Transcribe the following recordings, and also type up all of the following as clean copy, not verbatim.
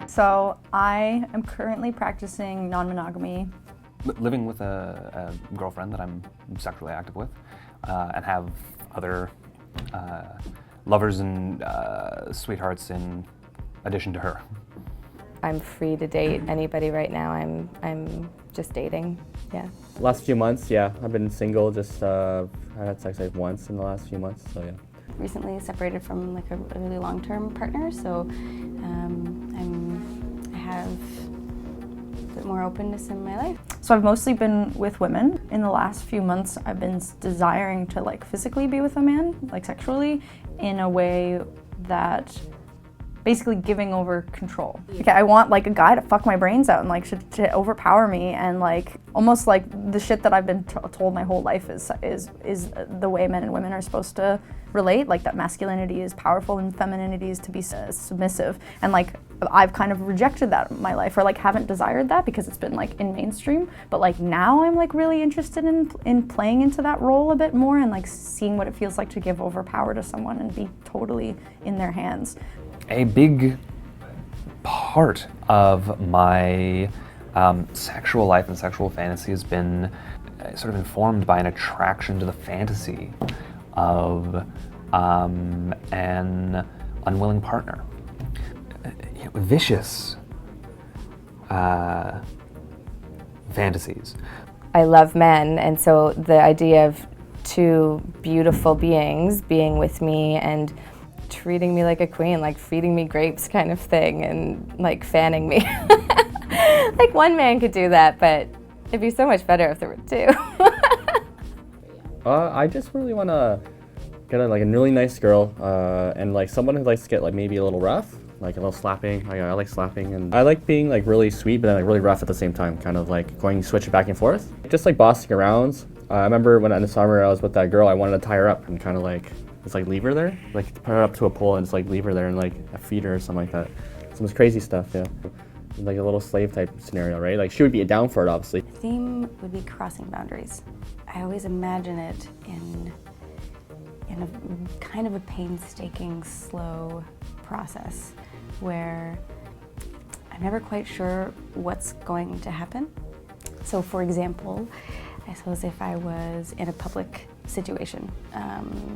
So I am currently practicing non-monogamy. Living with a girlfriend that I'm sexually active with, and have other lovers and sweethearts in addition to her. I'm free to date anybody right now. I'm just dating, yeah. Last few months, yeah, I've been single. Just I had sex like once in the last few months, so yeah. Recently separated from like a really long-term partner, so I have a bit more openness in my life. So I've mostly been with women. In the last few months, I've been desiring to like physically be with a man, like sexually, in a way that basically giving over control. Okay, I want like a guy to fuck my brains out and like to overpower me, and like almost like the shit that I've been told my whole life is the way men and women are supposed to relate, like that masculinity is powerful and femininity is to be submissive, and like I've kind of rejected that in my life, or like haven't desired that because it's been like in mainstream, but like now I'm like really interested in playing into that role a bit more and like seeing what it feels like to give over power to someone and be totally in their hands. A big part of my sexual life and sexual fantasy has been sort of informed by an attraction to the fantasy of an unwilling partner. Vicious fantasies. I love men, and so the idea of two beautiful beings being with me and treating me like a queen, like feeding me grapes kind of thing, and like fanning me. Like one man could do that, but it'd be so much better if there were two. I just really want to get a really nice girl, and like someone who likes to get like maybe a little rough, like a little slapping. I like slapping, and I like being like really sweet, but then like really rough at the same time, kind of like switching back and forth. Just like bossing around. I remember when in the summer I was with that girl, I wanted to tie her up and kind of like just like leave her there, like put her up to a pole and just like leave her there and like feed her or something like that. Some crazy stuff, yeah. Like a little slave type scenario, right? Like she would be down for it, obviously. The theme would be crossing boundaries. I always imagine it in a kind of a painstaking, slow process where I'm never quite sure what's going to happen. So for example, I suppose if I was in a public situation,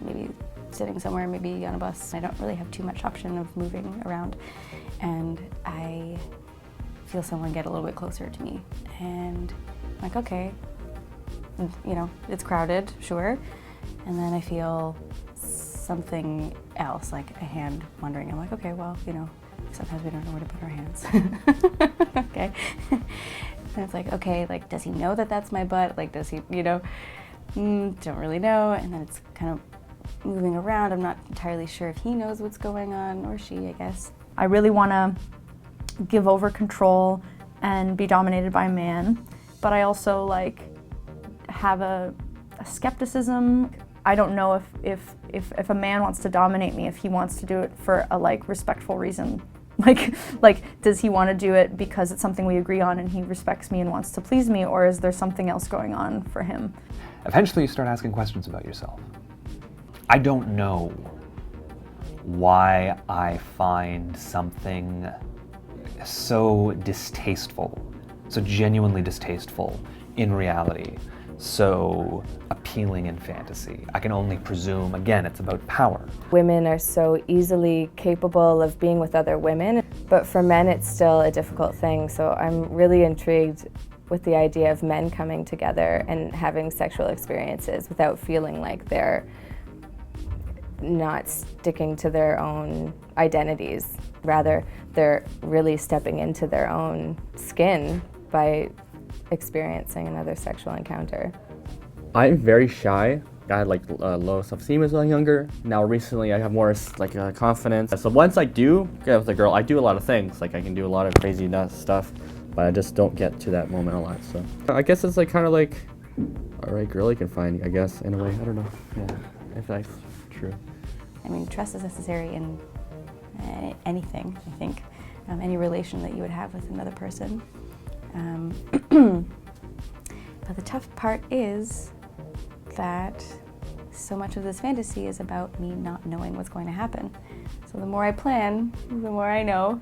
maybe sitting somewhere, maybe on a bus, I don't really have too much option of moving around, and I feel someone get a little bit closer to me, and I'm like, okay, you know, it's crowded, sure, and then I feel something else, like a hand wandering. I'm like, okay, well, you know, sometimes we don't know where to put our hands. Okay. And it's like, okay, like, does he know that that's my butt? Like, does he, you know, don't really know. And then it's kind of moving around. I'm not entirely sure if he knows what's going on, or she, I guess. I really want to give over control and be dominated by a man, but I also like have a skepticism. I don't know if a man wants to dominate me, if he wants to do it for a like respectful reason. Like, does he want to do it because it's something we agree on and he respects me and wants to please me, or is there something else going on for him? Eventually you start asking questions about yourself. I don't know why I find something so distasteful, so genuinely distasteful in reality, so appealing in fantasy. I can only presume, again, it's about power. Women are so easily capable of being with other women, but for men it's still a difficult thing. So I'm really intrigued with the idea of men coming together and having sexual experiences without feeling like they're not sticking to their own identities. Rather, they're really stepping into their own skin by experiencing another sexual encounter. I'm very shy. I had like low self-esteem as I was younger. Now recently I have more like confidence. So once I do get with a girl, I do a lot of things. Like I can do a lot of crazy nuts stuff, but I just don't get to that moment a lot. So I guess it's like kind of like a right girl you can find, I guess, in a way. I don't know. Yeah, if that's true. I mean, trust is necessary in anything, I think. Any relation that you would have with another person. But the tough part is that so much of this fantasy is about me not knowing what's going to happen. So the more I plan, the more I know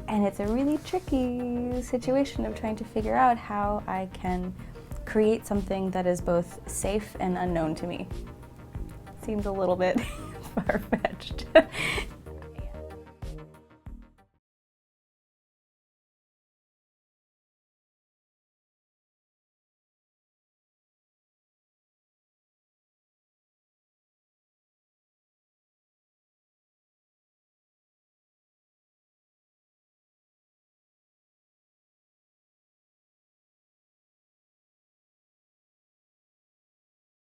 And it's a really tricky situation of trying to figure out how I can create something that is both safe and unknown to me. Seems a little bit far-fetched.